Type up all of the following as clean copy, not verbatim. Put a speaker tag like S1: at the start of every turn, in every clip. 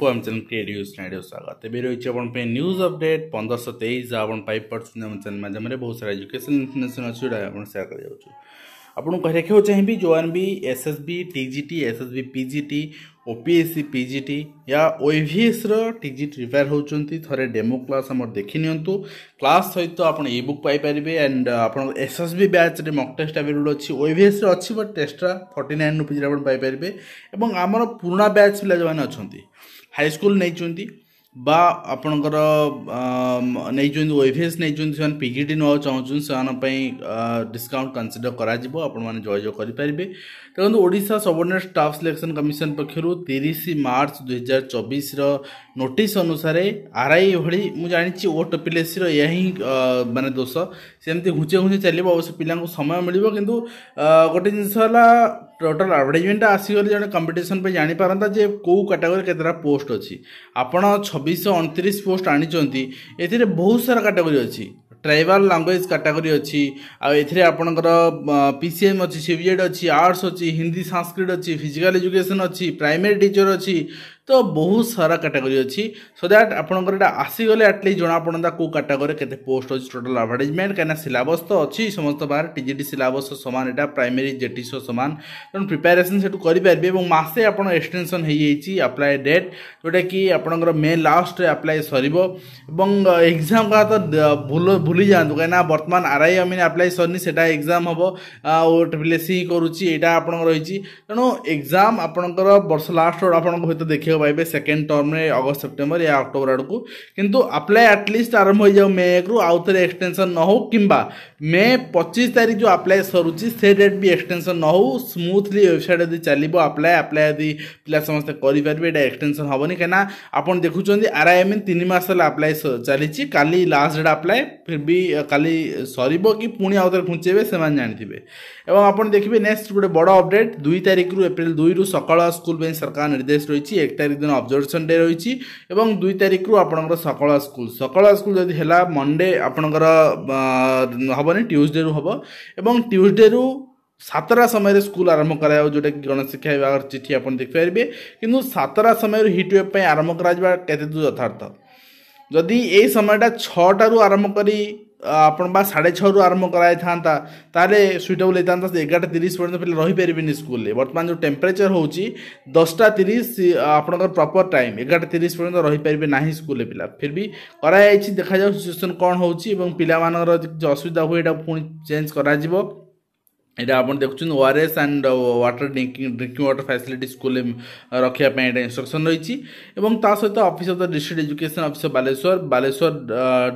S1: आपको आम channel creative studio स्वागत तेज रही है न्यूज अपडेट 1523 जहाँ आप पाइपे आम चैनल माध्यम बहुत सारा एजुकेशन इनफर्मेशन अच्छी जोटा सेयार कर आपको कह रखा चाहिए जो आन भी SSB TGT SSB PGT OPSC PGT या ओएवीएस टीजीटी प्रिपेयर होती थे डेमो क्लास आम देखी नियंतु क्लास सहित आप ई बुक पाइपर एंड आप SSB batch mock test available अच्छी ओएवीएस अच्छी बट टेस्टा 49 रुपीज आप पाइपर और आमर पुराना बैच पिला जो मैंने अच्छा हाईस्कल नहीं बा आपणकर नहीं ओएवीएस नहीं पीजीटी ना चाहूँ से डिस्काउंट कनसीडर कर जोगाजोग करेंगे देखो Odisha subordinate staff selection commission पक्षर 30 मार्च 2024 नोटिस अनुसार आरआई भली मुझे जानी ओटपीएससी यही माने दोष सेमती घुचे घुचे चलो अवश्य पिला समय मिल कि गोटे जिनस टोटाल एडवर्टाइजमेंट आसीगले जड़े कंपिटिशन पे जानीपारता जे कौ कैटेगरी केतरा पोस्ट अच्छी आपण 2629 पोस्ट आनी ए बहुत सारा कैटेगरी अच्छी ट्राइबल लैंग्वेज कैटेगरी अच्छी आपणकर पीसीएम अच्छी सीबीएड अच्छी आर्ट्स अच्छी हिंदी संस्कृत अच्छी फिजिकल एजुकेशन अच्छी प्राइमरी टीचर अच्छी तो बहुत सारा कैटेगरी अच्छी सो दैट आपंकर आसीगले एटलिस्ट जना पड़ता कौ कैटेगरी केते पोस्ट अच्छी टोटाल एडवर्टाइजमेंट कहीं सिलेबस तो अच्छी समस्त बाहर टीजीटी सिलेबस सामान यहाँ प्राइमरी जेटी सामान तेणु प्रिपेरेसन से करेंगे और मसे आप एक्सटेंशन हो अप्लाई डेट जोटा कि आपंकर मे लास्ट अप्लाई सर एग्जाम का तो भूली जातु कहीं बर्तमान आरआई आई अप्लाई सरनी से एग्जाम हम ओपीएससी ही करुच्ची यहाँ आप रही तेणु एग्जाम आपंकर वर्ष लास्ट आपको हूँ देखिए पाइबे सेकेंड टर्म रे अगस्त सेप्टेम्बर या अक्टोबर आड़क किंतु अप्लाई एटलिस्ट आरंभ हो जाओ मे 1 रु आउ थे एक्सटेंशन न हो कि मे 25 तारीख जो अप्लाई सरुची से डेट भी एक्सटेंशन न हो स्मूथली वेबसाइट यदि चलो अप्लाई यदि पिला समस्त करेंगे ये एक्सटेंशन हेनी कहीं आप देखुं आरआई 3 मास अप्लाई चली काली लास्ट डेट अप्लाई फिर भी काली सर कि पुणी आउ थे घुंचेबे से जानी और आप देखिए नेक्स्ट गोटे बड़ अपडेट 2 तारीख रु एप्रिल 2 रु सकाल स्कूल सरकार निर्देश रही 1 तारीख दिन ऑब्जर्वेशन डे रही और 2 तारीख रु आपणकर सकाल स्कूल जदि है मंडे आपणकर हेनी ट्यूसडे रु हम और ट्यूसडे रु 7टा समय स्कूल आरंभ कराया जोटा कि गणशिक्षा विभाग चिठी आप देखिपारे कि 7टा समय हिट वेव आरंभ कर यथार्थ जदि यही समयटा 6टारू आरंभ करी आपण 6:30 आरंभ कराई था ताले सुइटेबल होता 11:30 पर्यंत पे रहीपर स्कूल बर्तमान जो टेम्परेचर हो 10:30 आपंकर प्रॉपर टाइम 11:30 पर्यंत रहीपर ना स्कूल पिला फिर भी कराई देखा जाऊ सिचुएसन कौन हो पिला असुविधा हुए पुणी चेंज करा यहाँ आप देखुं ORS and water drinking water facility school रखापी इंस्ट्रक्शन रही सहित office of the district education officer Baleswar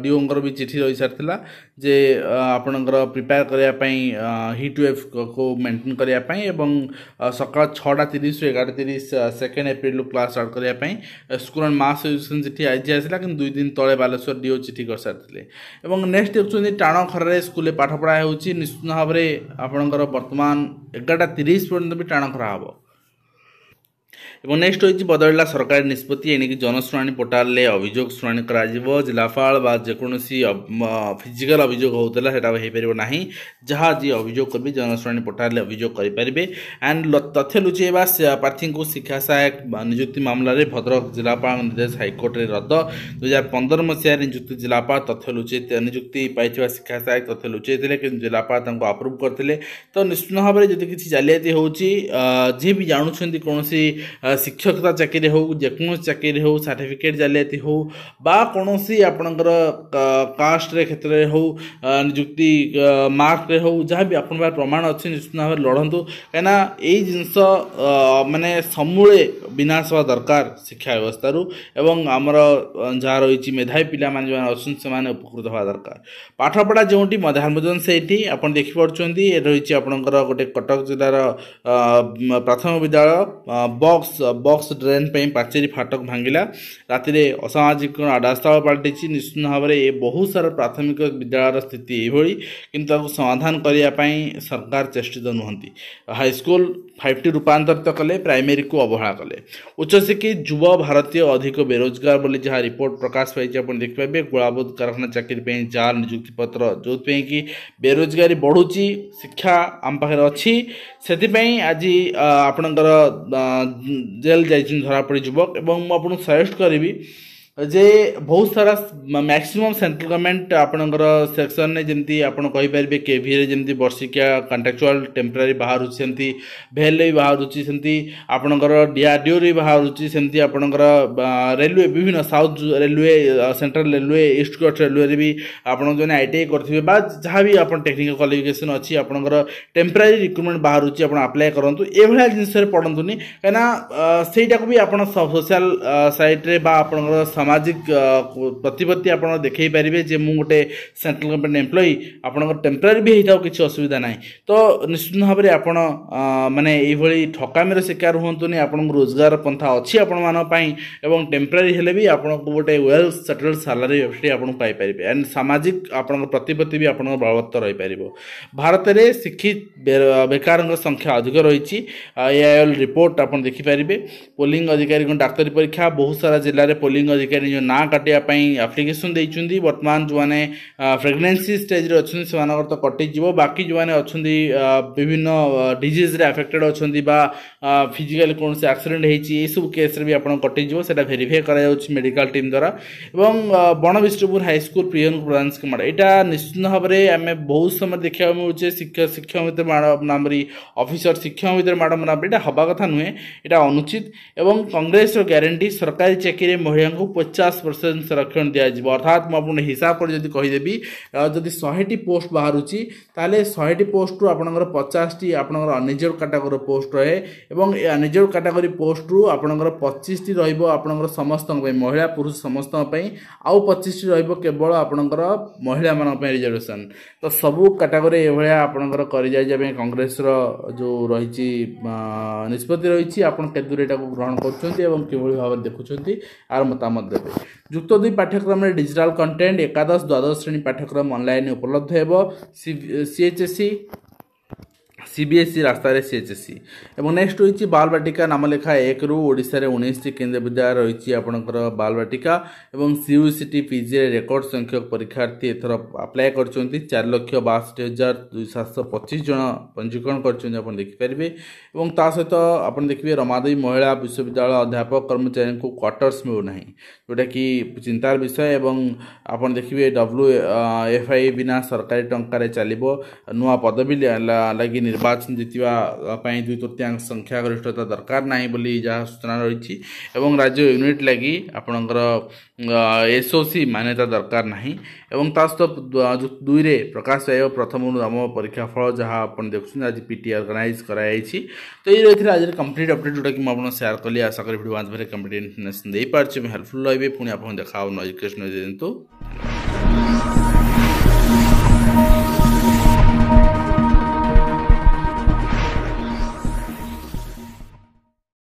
S1: डीओंर भी चिठी रही सारी जे आपणकर प्रिपेयर करने हिट वेव को मेंटेन करने सकाल 6:30 रु 11:30 2 एप्रिल क्लास स्टार्ट करने स्कूल एंड मास एजुकेशन चिठी आज आसला कि 2 दिन तले बालेश्वर डीओ चिठी कर सारी नेक्स्ट देखुं टाण खरारे स्कूल पाठ पढ़ा हो निश्चित भाव में आपणकर वर्तमान 11:30 पर्यंत भी टाण खरा हम और नेक्स्ट होती बदलला सरकारी निष्पत्ति एणिकी जनशुणी पोर्टाल अभियोग शुणी कर जिलापाल जेकोसी फिजिकल अभियोग होता है हो ना जहाँ जी अभियोग करेंगे जनशुणी पोर्टाल अभियोग करेंगे एंड तथ्य लुचेवा प्रार्थी को शिक्षा सहायक नियुक्ति मामलें भद्रक जिलापाल निर्देश हाइकोर्ट में रद्द 2015 मसीह नियुक्ति जिलापाल तथ्य लुचे नियुक्ति पाई शिक्षा सहायक तथ्य लुचे कि जिलापाल अप्रूव करते तो निश्चित भाव में जब किसी जालियाती हो जी भी जानूँ कौन शिक्षकता चाकरी हो जेको चाकरी हो सर्टिफिकेट जालियाती हो बा कौन आपणकर कास्ट क्षेत्र में हो नियुक्ति मार्क रे हो जहाँ भी आपण प्रमाण अच्छे निश्चित भाव में लड़तु कहीं यही जिनस माने समूले विनाश हवा दरकार शिक्षा व्यवस्था एवं आमर जहाँ रही मेधावी पिला जो अच्छे उपकृत हवा दरकार पाठपढ़ा जो मध्याह्न भोजन से आप देखिपी रही आपणकर गोटे कटक जिलार प्राथमिक विद्यालय बॉक्स ड्रेन पे पाचेरी फाटक भांगिला राति असामाजिक आडास्थल पलटि निश्चित भाव में बहुत सारा प्राथमिक विद्यालय स्थिति यही किंतु समाधान करने सरकार चेष्टित नुहति हाईस्कल 5टी रूपांतरित कले प्राइमेरी को अवहेला कले उच्चशिक्षित युवा भारतीय अधिक बेरोजगार बोली जहाँ रिपोर्ट प्रकाश पाई आप देखिए गोलाबारूद कारखाना चाकरी जाल नियुक्ति पत्र जो कि बेरोजगारी बढ़ुची शिक्षा आम पाखे अच्छी से आज आपणकर जेल जाइए धरा पड़ी युवक एवं मुझे सजेस्ट करी जे बहुत सारा मैक्सिमम सेंट्रल गवर्नमेंट आपणकर सेक्शन ने जमी आप कहींपारे केवी जमी वर्षिकिया कंट्राक्चुअल टेम्परारी बाहर सेमती भेल भी बाहर सेमती आपणकर डीआरडीओ रे बाहर सेमती आपणकर रेलवे विभिन्न south railway central railway east coast railway भी आपन जो आईटीआई करथिबे बा जहाँ भी आप टेक्निकल क्वालिफिकेशन अच्छी आपणकर टेम्परारी रिक्रुटमेंट बाहर आप अप्लाई करूँ ये जिनस पढ़तुनि कहीं सेटा को भी आप सोशल साइट रे बा आपणकर सामाजिक प्रतिपत्ति आप देखई पारे जे मु गोटे सेंट्रल गवर्नमेंट एम्प्लॉई आपन टेम्परारी भी होता किसी असुविधा ना तो निश्चित भाव में आपण माने ये ठकामीर शिकार हुंतुनी आपन रोजगार पंथा अच्छी आपण टेम्परारी हेले भी आपन गोटे वेल सेटल्ड सैलरी आपन पाई पारे एंड सामाजिक आपन प्रतिपत्ति भी आपन बलवत्तर रही पारिबो। भारत में शिक्षित बेकार संख्या अधिक रही एआईएल रिपोर्ट आपन देखि पारिबे। पोलिंग अधिकारी डाक्तरी परीक्षा बहुत सारा जिले में पोलिंग अधिकारी जो ना काटापी एप्लिकेशन देती बर्तमान जो मैंने प्रेगनेंसी स्टेज रे अच्छे से तो कटिज बाकी जो मैंने अच्छा विभिन्न डिजीज रे अफेक्टेड अच्छा फिजिकल कौन से एक्सीडेंट होती सब केस भी आप कटिज से भेरीफाई कर मेडिकल टीम द्वारा एवं बण विष्णुपुर हाईस्कल प्रियन प्रधान स्कीम यहाँ निश्चित भाव में आम बहुत समय देखा मिलूचे शिक्षक भितर नामरी ऑफिसर शिक्षक भितर माड़ नाम यहाँ हवा कथा नुहे यहाँ अनुचित एवं कांग्रेस ग्यारंटी सरकारी चाकरी महिला को 50% संरक्षण दिज्व अर्थात मुझे हिसाब कर जब कहीदेवी जदि 100टी पोस्ट बाहर ताले 100टी पोस्ट रु आपणकर 50टी आपणकर अनरिजर्व कैटेगरी पोस्ट रहे एवं अनरिजर्व कैटेगरी पोस्ट रु आपणकर 25टी रहिबो आपणकर समस्त महिला पुरुष समस्त आउ 25टी रहिबो केवल आपणकर महिला मान रिजर्वेशन तो सबू कैटेगरी एभलिया आपणकर करि जाय कांग्रेस रो जो रही निष्पत्ति रही आपन केदुर एटा को ग्रहण करछन्ती एवं केवल भाव देखुछन्ती आर मतामत देवे। युक्त 2 पाठ्यक्रम में डिजिटल कंटेंट एकादश द्वादश श्रेणी पाठ्यक्रम ऑनलाइन उपलब्ध हेबो। सीएचएससी सीबीएसई रास्तार सीएचएससी एवं नेक्स्ट रही बाल बाटिका नाम लेखा 1 रु ओडिशा रे 19टी केन्द्रीय विद्यालय रही आपणकर बाल बाटिका एवं सीयूसीटी पीजी रेकर्ड संख्यक परीक्षार्थी एथर अप्लाई कर 4,62,725 जन पंजीकरण कर देखिपारे और ता सहित आप देखिए रमादेवी महिला विश्वविद्यालय अध्यापक कर्मचारी को क्वार्टर्स मिलूना जोटा कि चिंतार विषय एवं आप देखिए WFI बिना सरकारी टंकार चलो नुआ पदवी लगी निर्वाचन जीतवा 2/3 संख्यागरिष्ठता दरकार ना बोली जहाँ सूचना रही एवं राज्य यूनिट लगी आपणकर एसओसी मान्यता दरकार ना एवं सहित 2 रे प्रकाश पाइब प्रथम नाम परीक्षा फल जहाँ आप देखुं आज पीटी ऑर्गेनाइज कराई तो ये रही आज कंप्लीट अपडेट जोटा कि मुझे शेयर कली आशा करी वीडियो आज कंप्लीट इन्फॉर्मेशन दे पारे हेल्पफुल रही पुणी आप देखा एजुकेशन।